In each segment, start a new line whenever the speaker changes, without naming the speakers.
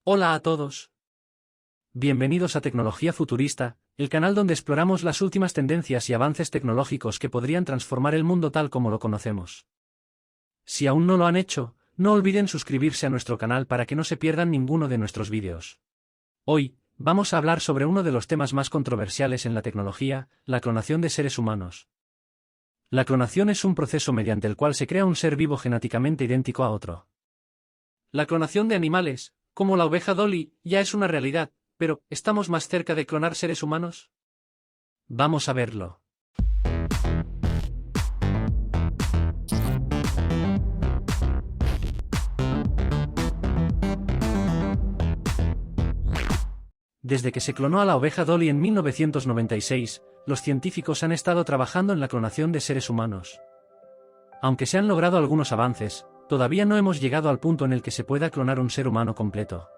Hola a todos. Bienvenidos a Tecnología Futurista, el canal donde exploramos las últimas tendencias y avances tecnológicos que podrían transformar el mundo tal como lo conocemos. Si aún no lo han hecho, no olviden suscribirse a nuestro canal para que no se pierdan ninguno de nuestros vídeos. Hoy, vamos a hablar sobre uno de los temas más controversiales en la tecnología, la clonación de seres humanos. La clonación es un proceso mediante el cual se crea un ser vivo genéticamente idéntico a otro. La clonación de animales, como la oveja Dolly, ya es una realidad, pero ¿estamos más cerca de clonar seres humanos? Vamos a verlo. Desde que se clonó a la oveja Dolly en 1996, los científicos han estado trabajando en la clonación de seres humanos. Aunque se han logrado algunos avances, todavía no hemos llegado al punto en el que se pueda clonar un ser humano completo.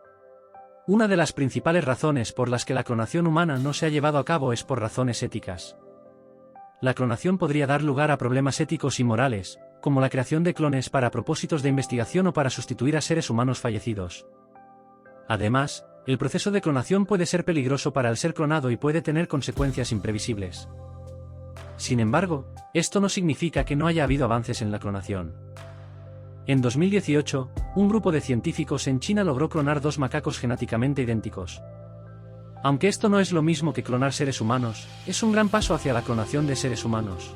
Una de las principales razones por las que la clonación humana no se ha llevado a cabo es por razones éticas. La clonación podría dar lugar a problemas éticos y morales, como la creación de clones para propósitos de investigación o para sustituir a seres humanos fallecidos. Además, el proceso de clonación puede ser peligroso para el ser clonado y puede tener consecuencias imprevisibles. Sin embargo, esto no significa que no haya habido avances en la clonación. En 2018, un grupo de científicos en China logró clonar dos macacos genéticamente idénticos. Aunque esto no es lo mismo que clonar seres humanos, es un gran paso hacia la clonación de seres humanos.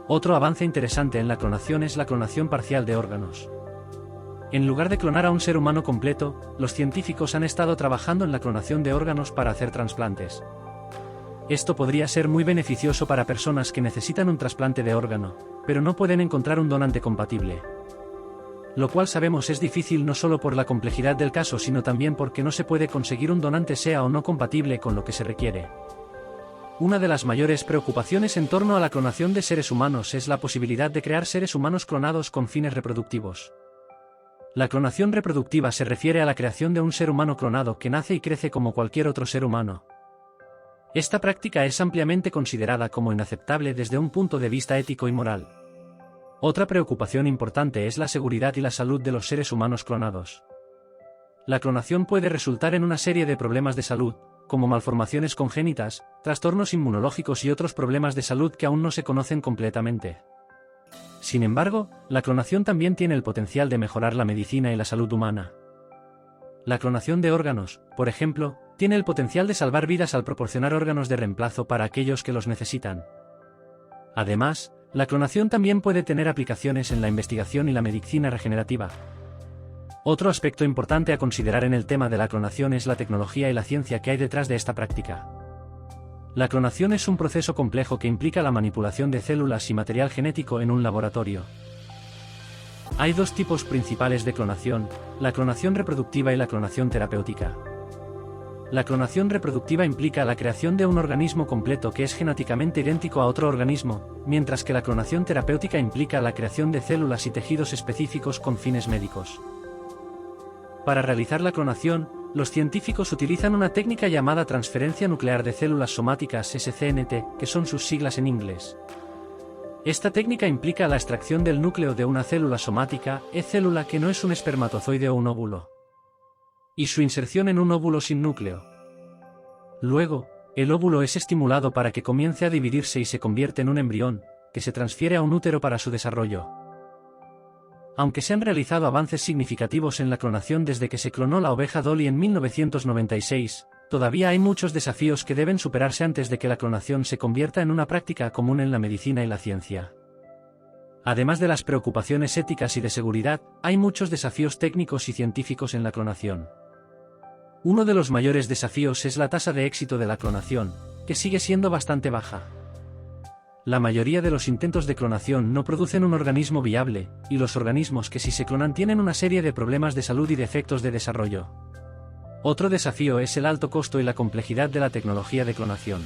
Otro avance interesante en la clonación es la clonación parcial de órganos. En lugar de clonar a un ser humano completo, los científicos han estado trabajando en la clonación de órganos para hacer trasplantes. Esto podría ser muy beneficioso para personas que necesitan un trasplante de órgano, pero no pueden encontrar un donante compatible. Lo cual sabemos es difícil no solo por la complejidad del caso sino también porque no se puede conseguir un donante sea o no compatible con lo que se requiere. Una de las mayores preocupaciones en torno a la clonación de seres humanos es la posibilidad de crear seres humanos clonados con fines reproductivos. La clonación reproductiva se refiere a la creación de un ser humano clonado que nace y crece como cualquier otro ser humano. Esta práctica es ampliamente considerada como inaceptable desde un punto de vista ético y moral. Otra preocupación importante es la seguridad y la salud de los seres humanos clonados. La clonación puede resultar en una serie de problemas de salud, como malformaciones congénitas, trastornos inmunológicos y otros problemas de salud que aún no se conocen completamente. Sin embargo, la clonación también tiene el potencial de mejorar la medicina y la salud humana. La clonación de órganos, por ejemplo, tiene el potencial de salvar vidas al proporcionar órganos de reemplazo para aquellos que los necesitan. Además, la clonación también puede tener aplicaciones en la investigación y la medicina regenerativa. Otro aspecto importante a considerar en el tema de la clonación es la tecnología y la ciencia que hay detrás de esta práctica. La clonación es un proceso complejo que implica la manipulación de células y material genético en un laboratorio. Hay dos tipos principales de clonación, la clonación reproductiva y la clonación terapéutica. La clonación reproductiva implica la creación de un organismo completo que es genéticamente idéntico a otro organismo, mientras que la clonación terapéutica implica la creación de células y tejidos específicos con fines médicos. Para realizar la clonación, los científicos utilizan una técnica llamada transferencia nuclear de células somáticas SCNT, que son sus siglas en inglés. Esta técnica implica la extracción del núcleo de una célula somática, célula que no es un espermatozoide o un óvulo, y su inserción en un óvulo sin núcleo. Luego, el óvulo es estimulado para que comience a dividirse y se convierte en un embrión, que se transfiere a un útero para su desarrollo. Aunque se han realizado avances significativos en la clonación desde que se clonó la oveja Dolly en 1996, todavía hay muchos desafíos que deben superarse antes de que la clonación se convierta en una práctica común en la medicina y la ciencia. Además de las preocupaciones éticas y de seguridad, hay muchos desafíos técnicos y científicos en la clonación. Uno de los mayores desafíos es la tasa de éxito de la clonación, que sigue siendo bastante baja. La mayoría de los intentos de clonación no producen un organismo viable, y los organismos que sí se clonan tienen una serie de problemas de salud y defectos de desarrollo. Otro desafío es el alto costo y la complejidad de la tecnología de clonación.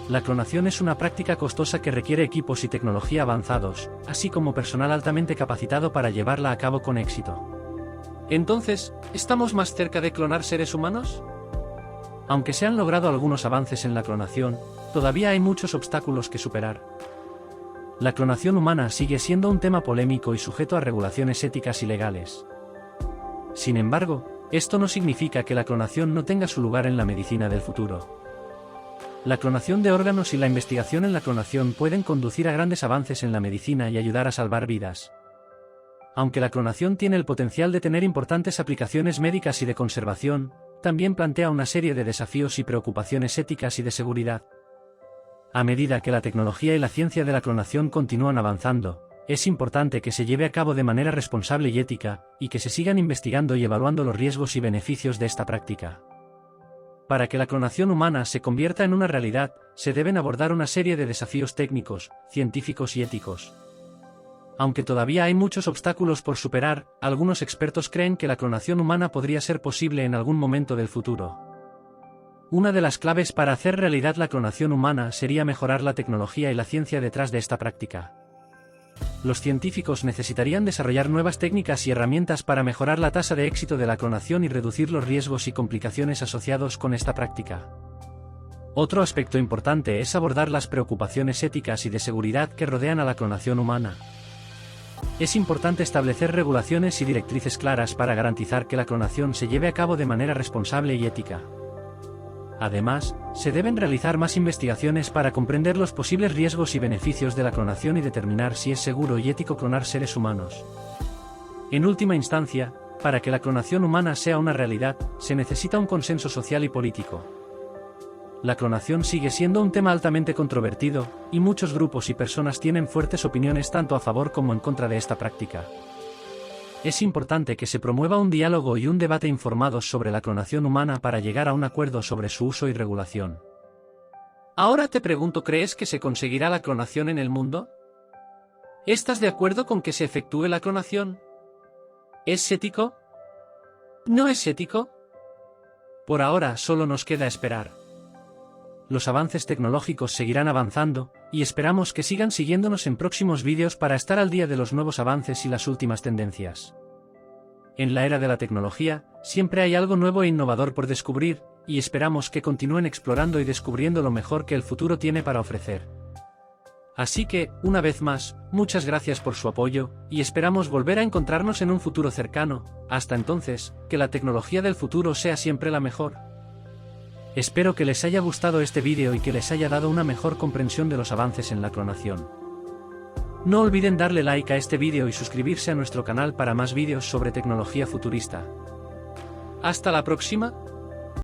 La clonación es una práctica costosa que requiere equipos y tecnología avanzados, así como personal altamente capacitado para llevarla a cabo con éxito. Entonces, ¿estamos más cerca de clonar seres humanos? Aunque se han logrado algunos avances en la clonación, todavía hay muchos obstáculos que superar. La clonación humana sigue siendo un tema polémico y sujeto a regulaciones éticas y legales. Sin embargo, esto no significa que la clonación no tenga su lugar en la medicina del futuro. La clonación de órganos y la investigación en la clonación pueden conducir a grandes avances en la medicina y ayudar a salvar vidas. Aunque la clonación tiene el potencial de tener importantes aplicaciones médicas y de conservación, también plantea una serie de desafíos y preocupaciones éticas y de seguridad. A medida que la tecnología y la ciencia de la clonación continúan avanzando, es importante que se lleve a cabo de manera responsable y ética, y que se sigan investigando y evaluando los riesgos y beneficios de esta práctica. Para que la clonación humana se convierta en una realidad, se deben abordar una serie de desafíos técnicos, científicos y éticos. Aunque todavía hay muchos obstáculos por superar, algunos expertos creen que la clonación humana podría ser posible en algún momento del futuro. Una de las claves para hacer realidad la clonación humana sería mejorar la tecnología y la ciencia detrás de esta práctica. Los científicos necesitarían desarrollar nuevas técnicas y herramientas para mejorar la tasa de éxito de la clonación y reducir los riesgos y complicaciones asociados con esta práctica. Otro aspecto importante es abordar las preocupaciones éticas y de seguridad que rodean a la clonación humana. Es importante establecer regulaciones y directrices claras para garantizar que la clonación se lleve a cabo de manera responsable y ética. Además, se deben realizar más investigaciones para comprender los posibles riesgos y beneficios de la clonación y determinar si es seguro y ético clonar seres humanos. En última instancia, para que la clonación humana sea una realidad, se necesita un consenso social y político. La clonación sigue siendo un tema altamente controvertido, y muchos grupos y personas tienen fuertes opiniones tanto a favor como en contra de esta práctica. Es importante que se promueva un diálogo y un debate informados sobre la clonación humana para llegar a un acuerdo sobre su uso y regulación. Ahora te pregunto, ¿crees que se conseguirá la clonación en el mundo? ¿Estás de acuerdo con que se efectúe la clonación? ¿Es ético? ¿No es ético? Por ahora solo nos queda esperar. Los avances tecnológicos seguirán avanzando, y esperamos que sigan siguiéndonos en próximos vídeos para estar al día de los nuevos avances y las últimas tendencias. En la era de la tecnología, siempre hay algo nuevo e innovador por descubrir, y esperamos que continúen explorando y descubriendo lo mejor que el futuro tiene para ofrecer. Así que, una vez más, muchas gracias por su apoyo, y esperamos volver a encontrarnos en un futuro cercano. Hasta entonces, que la tecnología del futuro sea siempre la mejor. Espero que les haya gustado este vídeo y que les haya dado una mejor comprensión de los avances en la clonación. No olviden darle like a este vídeo y suscribirse a nuestro canal para más vídeos sobre tecnología futurista. ¡Hasta la próxima!